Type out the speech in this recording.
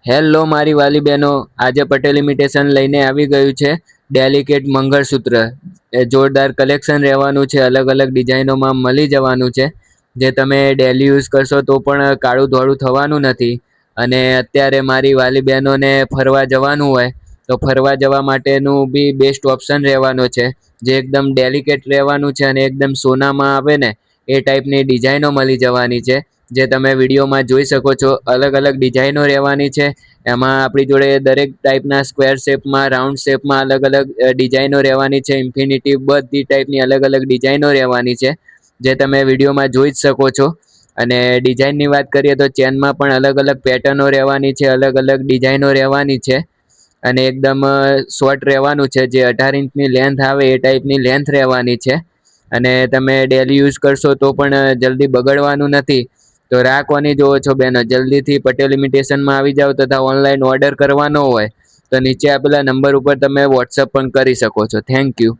Hello મારી વાલી બહેનો, આજે પટેલ ઇમિટેશન લઈને આવી ગયું છે ડેલિકેટ મંગળસૂત્ર. એ જોરદાર કલેક્શન રહેવાનું છે, અલગ અલગ ડિઝાઇનોમાં મળી જવાનું છે, જે તમે ડેલી યુઝ કરશો તો પણ કાળું ધોળું થવાનું નથી. અને અત્યારે મારી વાલી બહેનોને ફરવા જવાનું હોય તો ફરવા જવા માટેનું બી બેસ્ટ ઓપ્શન રહેવાનો છે, જે એકદમ ડેલિકેટ રહેવાનું છે અને એકદમ સોનામાં આવે ને એ ટાઈપની ડિઝાઇનો મળી જવાની છે, જે તમે વિડીયોમાં જોઈ શકો છો. અલગ અલગ ડિઝાઇનો રહેવાની છે. એમાં આપણી જોડે દરેક ટાઈપના સ્ક્વેર શેપમાં, રાઉન્ડ શેપમાં અલગ અલગ ડિઝાઇનો રહેવાની છે. ઇન્ફિનિટી બધી ટાઈપની અલગ અલગ ડિઝાઇનો રહેવાની છે, જે તમે વિડીયોમાં જોઈ જ શકો છો. અને ડિઝાઇનની વાત કરીએ તો ચેનમાં પણ અલગ અલગ પેટર્નો રહેવાની છે, અલગ અલગ ડિઝાઇનો રહેવાની છે. અને એકદમ શોર્ટ રહેવાનું છે, જે 18 ઇંચની લેન્થ આવે એ ટાઈપની લેન્થ રહેવાની છે. અને તમે ડેલી યુઝ કરશો તો પણ જલ્દી બગડવાનું નથી. તો રાહ કોની જોવો છો બહેનો? જલ્દીથી પટેલ ઇમિટેશનમાં આવી જાઓ, તથા ઓનલાઈન ઓર્ડર કરવાનો હોય તો નીચે આપેલા નંબર ઉપર તમે વોટ્સઅપ પણ કરી શકો છો. Thank you.